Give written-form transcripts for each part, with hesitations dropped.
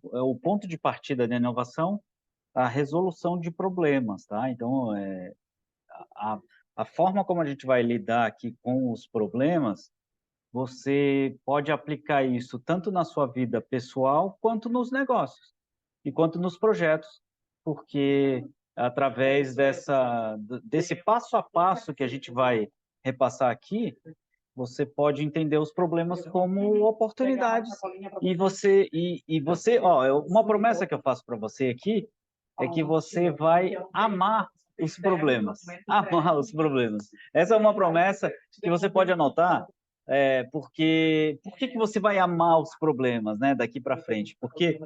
o ponto de partida da inovação, a resolução de problemas, tá? Então, a, a forma como a gente vai lidar aqui com os problemas, você pode aplicar isso tanto na sua vida pessoal, quanto nos negócios, e quanto nos projetos, porque através desse passo a passo que a gente vai repassar aqui, você pode entender os problemas como oportunidades. Uma promessa que eu faço para você aqui é que você vai amar os problemas. Amar os problemas. Essa é uma promessa que você pode anotar, porque por que você vai amar os problemas, né, daqui para frente? Porque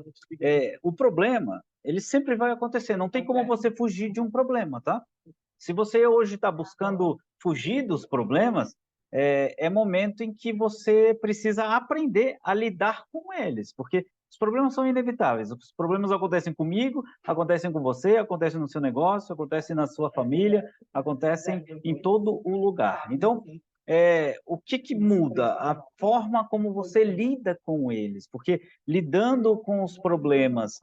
o problema, ele sempre vai acontecer, não tem como você fugir de um problema, tá? Se você hoje está buscando fugir dos problemas, é momento em que você precisa aprender a lidar com eles, porque os problemas são inevitáveis. Os problemas acontecem comigo, acontecem com você, acontecem no seu negócio, acontecem na sua família, acontecem em todo o lugar. Então, o que muda? A forma como você lida com eles, porque lidando com os problemas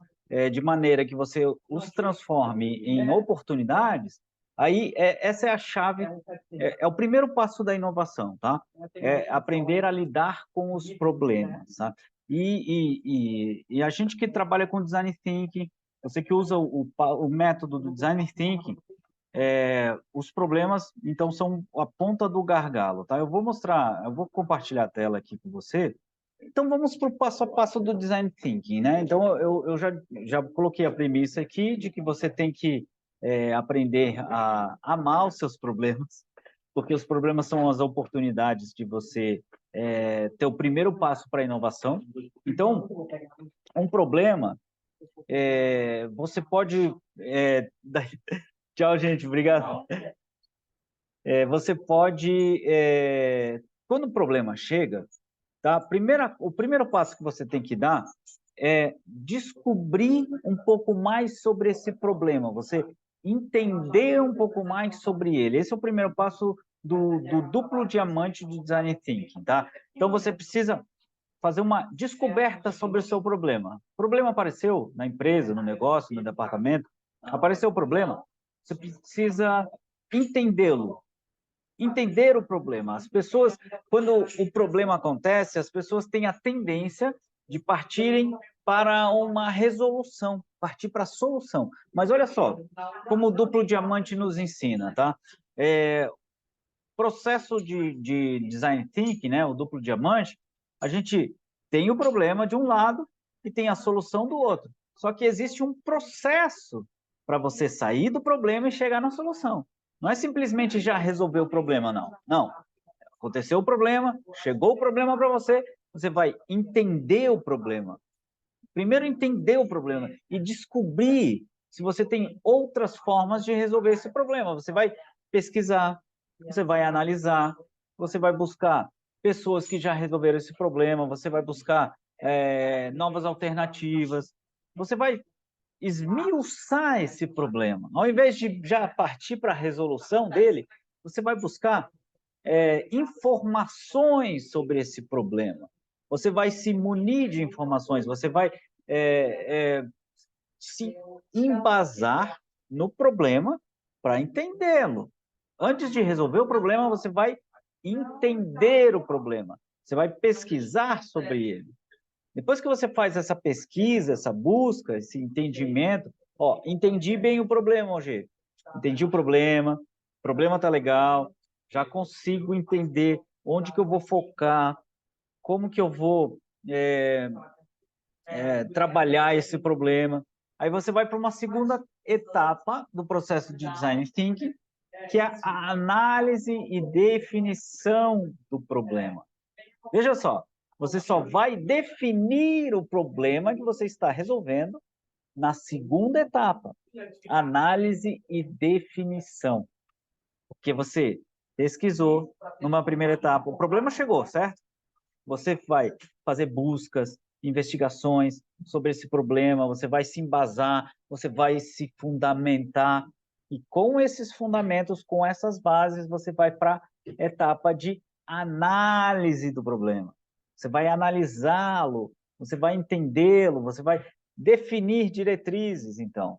de maneira que você os transforme em oportunidades, aí, essa é a chave, é o primeiro passo da inovação, tá? É aprender a lidar com os problemas, tá? E a gente que trabalha com design thinking, você que usa o método do design thinking, os problemas, então, são a ponta do gargalo, tá? Eu vou compartilhar a tela aqui com você. Então, vamos para o passo a passo do design thinking, né? Então, eu já coloquei a premissa aqui de que você tem que aprender a amar os seus problemas, porque os problemas são as oportunidades de você ter o primeiro passo para a inovação. Então, um problema, você pode... Tchau, gente, obrigado. Você pode... quando o problema chega, tá? O primeiro passo que você tem que dar é descobrir um pouco mais sobre esse problema, você entender um pouco mais sobre ele. Esse é o primeiro passo do duplo diamante de design thinking, tá? Então você precisa fazer uma descoberta sobre o seu problema. O problema apareceu na empresa, no negócio, no departamento, apareceu o problema, você precisa entendê-lo, entender o problema. As pessoas, quando o problema acontece, as pessoas têm a tendência de partirem para uma resolução, partir para a solução. Mas olha só, como o duplo diamante nos ensina, tá? Processo de design thinking, né, o duplo diamante, a gente tem o problema de um lado e tem a solução do outro. Só que existe um processo para você sair do problema e chegar na solução. Não é simplesmente já resolver o problema, não. Não. Aconteceu o problema, chegou o problema para você, você vai entender o problema. Primeiro entender o problema e descobrir se você tem outras formas de resolver esse problema. Você vai pesquisar, você vai analisar, você vai buscar pessoas que já resolveram esse problema, você vai buscar novas alternativas, você vai esmiuçar esse problema. Ao invés de já partir para a resolução dele, você vai buscar informações sobre esse problema. Você vai se munir de informações, você vai se embasar no problema para entendê-lo. Antes de resolver o problema, você vai entender o problema. Você vai pesquisar sobre ele. Depois que você faz essa pesquisa, essa busca, esse entendimento, entendi bem o problema, hoje. Entendi o problema tá legal, já consigo entender onde que eu vou focar, como que eu vou trabalhar esse problema. Aí você vai para uma segunda etapa do processo de design thinking, que é a análise e definição do problema. Veja só, você só vai definir o problema que você está resolvendo na segunda etapa, análise e definição. Porque você pesquisou numa primeira etapa, o problema chegou, certo? Você vai fazer buscas, investigações sobre esse problema, você vai se embasar, você vai se fundamentar, e com esses fundamentos, com essas bases, você vai para a etapa de análise do problema. Você vai analisá-lo, você vai entendê-lo, você vai definir diretrizes, então.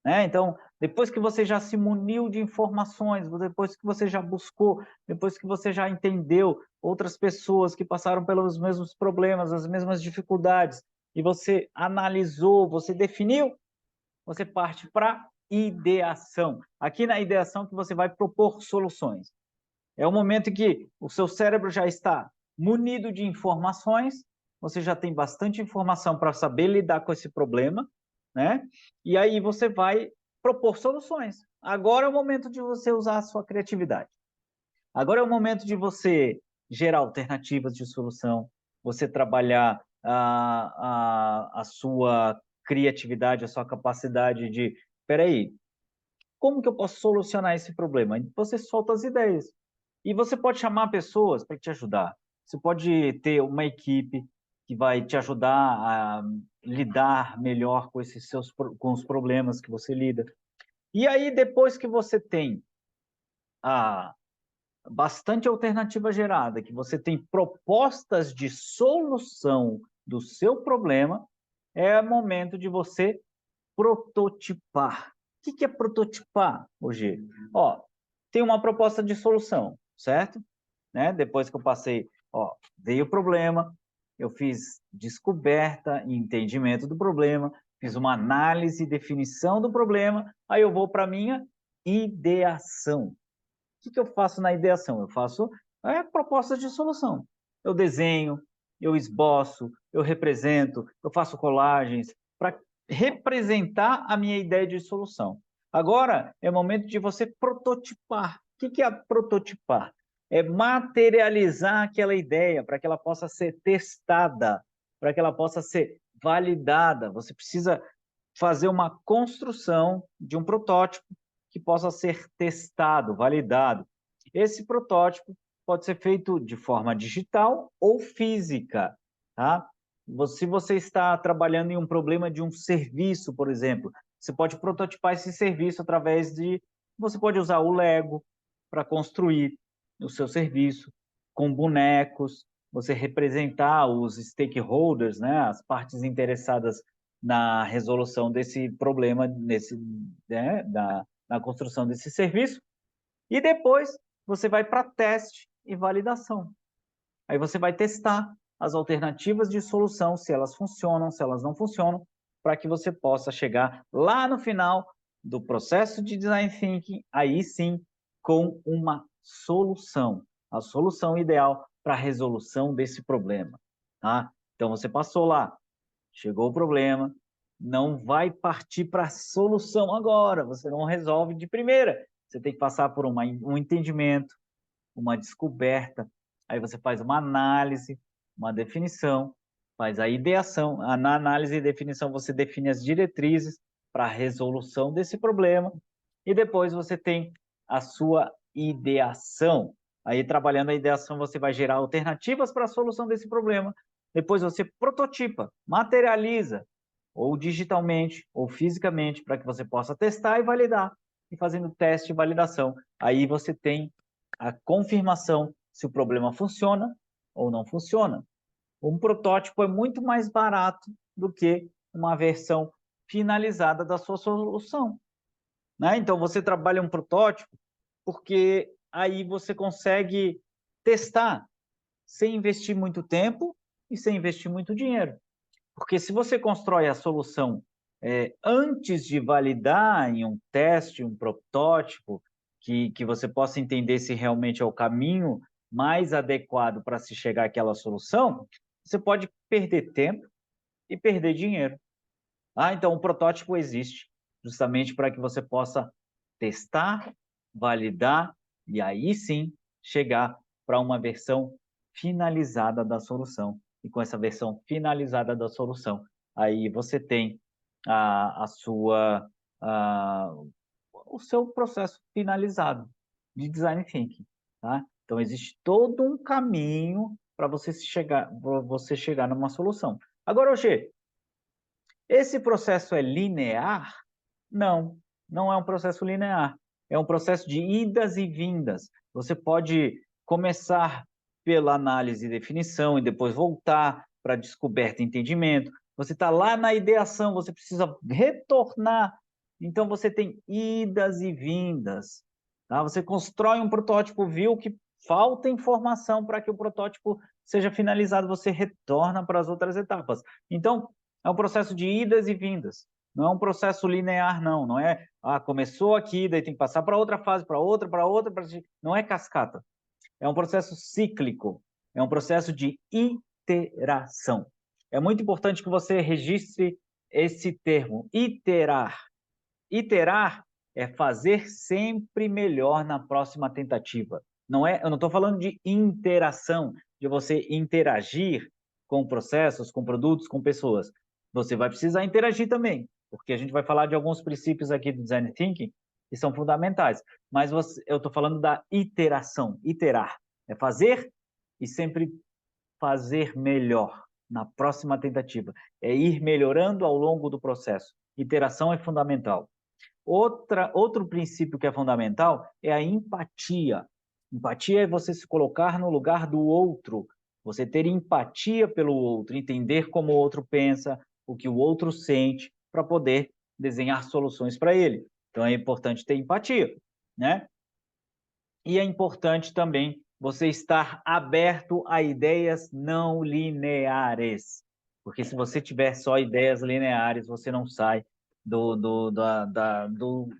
Né? Então, depois que você já se muniu de informações, depois que você já buscou, depois que você já entendeu outras pessoas que passaram pelos mesmos problemas, as mesmas dificuldades, e você analisou, você definiu, você parte para ideação. Aqui na ideação que você vai propor soluções. É o momento em que o seu cérebro já está munido de informações, você já tem bastante informação para saber lidar com esse problema, né? E aí você vai propor soluções. Agora é o momento de você usar a sua criatividade. Agora é o momento de você gerar alternativas de solução, você trabalhar a sua criatividade, a sua capacidade de, espera aí, como que eu posso solucionar esse problema? Você solta as ideias. E você pode chamar pessoas para te ajudar. Você pode ter uma equipe que vai te ajudar a lidar melhor com esses com os problemas que você lida. E aí, depois que você tem a bastante alternativa gerada, que você tem propostas de solução do seu problema, é momento de você prototipar. O que é prototipar, hoje? Ó, tem uma proposta de solução, certo? Né? Depois que eu passei, ó, veio o problema, eu fiz descoberta e entendimento do problema, fiz uma análise e definição do problema, aí eu vou para a minha ideação. O que eu faço na ideação? Eu faço propostas de solução. Eu desenho, eu esboço, eu represento, eu faço colagens para representar a minha ideia de solução. Agora é o momento de você prototipar. O que é prototipar? É materializar aquela ideia para que ela possa ser testada, para que ela possa ser validada. Você precisa fazer uma construção de um protótipo que possa ser testado, validado. Esse protótipo pode ser feito de forma digital ou física, tá? Se você está trabalhando em um problema de um serviço, por exemplo, você pode prototipar esse serviço através de... Você pode usar o Lego para construir o seu serviço, com bonecos, você representar os stakeholders, né, as partes interessadas na resolução desse problema, né, na construção desse serviço, e depois você vai para teste e validação. Aí você vai testar as alternativas de solução, se elas funcionam, se elas não funcionam, para que você possa chegar lá no final do processo de design thinking, aí sim, com uma solução, a solução ideal para a resolução desse problema. Tá? Então você passou lá, chegou o problema, não vai partir para a solução agora, você não resolve de primeira. Você tem que passar por um entendimento, uma descoberta, aí você faz uma análise, uma definição, faz a ideação. Na análise e definição você define as diretrizes para a resolução desse problema e depois você tem a sua ideação. Aí, trabalhando a ideação, você vai gerar alternativas para a solução desse problema. Depois você prototipa, materializa, ou digitalmente, ou fisicamente, para que você possa testar e validar. E fazendo teste e validação, aí você tem a confirmação se o problema funciona ou não funciona. Um protótipo é muito mais barato do que uma versão finalizada da sua solução. Né? Então, você trabalha um protótipo porque aí você consegue testar sem investir muito tempo e sem investir muito dinheiro. Porque se você constrói a solução antes de validar em um teste, um protótipo, que você possa entender se realmente é o caminho mais adequado para se chegar àquela solução, você pode perder tempo e perder dinheiro. Então, o protótipo existe justamente para que você possa testar, validar e aí sim chegar para uma versão finalizada da solução. E com essa versão finalizada da solução, aí você tem a, o seu processo finalizado de design thinking, tá? Então existe todo um caminho para você chegar numa solução. Agora, Oxê, esse processo é linear? Não, não é um processo linear. É um processo de idas e vindas. Você pode começar pela análise e definição e depois voltar para descoberta e entendimento. Você está lá na ideação, você precisa retornar. Então, você tem idas e vindas. Tá? Você constrói um protótipo, viu que falta informação para que o protótipo seja finalizado, você retorna para as outras etapas. Então, é um processo de idas e vindas. Não é um processo linear, não. Não é, começou aqui, daí tem que passar para outra fase, para outra, não é cascata. É um processo cíclico. É um processo de iteração. É muito importante que você registre esse termo, iterar. Iterar é fazer sempre melhor na próxima tentativa. Não é, eu não estou falando de interação, de você interagir com processos, com produtos, com pessoas. Você vai precisar interagir também, porque a gente vai falar de alguns princípios aqui do Design Thinking que são fundamentais. Mas eu estou falando da iteração, iterar. É fazer e sempre fazer melhor na próxima tentativa. É ir melhorando ao longo do processo. Iteração é fundamental. Outro princípio que é fundamental é a empatia. Empatia é você se colocar no lugar do outro, você ter empatia pelo outro, entender como o outro pensa, o que o outro sente, para poder desenhar soluções para ele. Então é importante ter empatia, né? E é importante também você estar aberto a ideias não lineares, porque se você tiver só ideias lineares, você não sai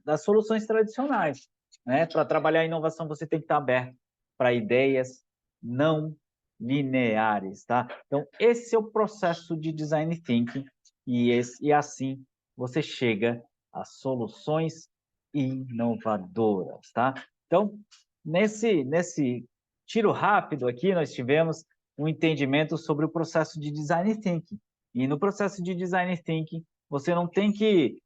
das soluções tradicionais, né? Para trabalhar a inovação, você tem que estar aberto para ideias não lineares, tá? Então, esse é o processo de design thinking e assim você chega a soluções inovadoras, tá? Então, nesse tiro rápido aqui, nós tivemos um entendimento sobre o processo de design thinking. E no processo de design thinking, você não tem que,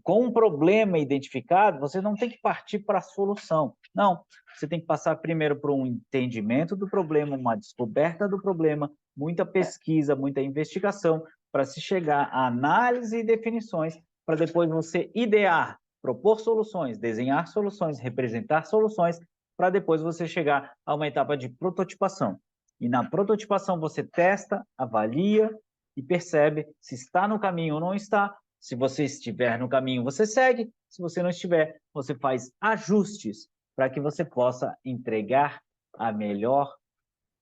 com um problema identificado, você não tem que partir para a solução. Não, você tem que passar primeiro por um entendimento do problema, uma descoberta do problema, muita pesquisa, muita investigação, para se chegar à análise e definições, para depois você idear, propor soluções, desenhar soluções, representar soluções, para depois você chegar a uma etapa de prototipação. E na prototipação você testa, avalia e percebe se está no caminho ou não está. Se você estiver no caminho, você segue. Se você não estiver, você faz ajustes para que você possa entregar a melhor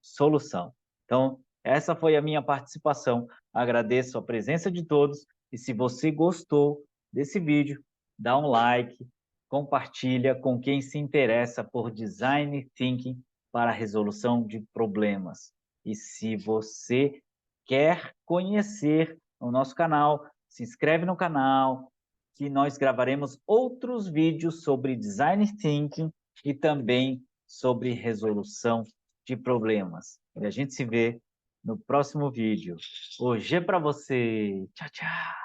solução. Então, essa foi a minha participação. Agradeço a presença de todos e se você gostou desse vídeo, dá um like, compartilha com quem se interessa por Design Thinking para a resolução de problemas. E se você quer conhecer o nosso canal, se inscreve no canal, que nós gravaremos outros vídeos sobre Design Thinking e também sobre resolução de problemas. E a gente se vê no próximo vídeo. Hoje é para você. Tchau, tchau.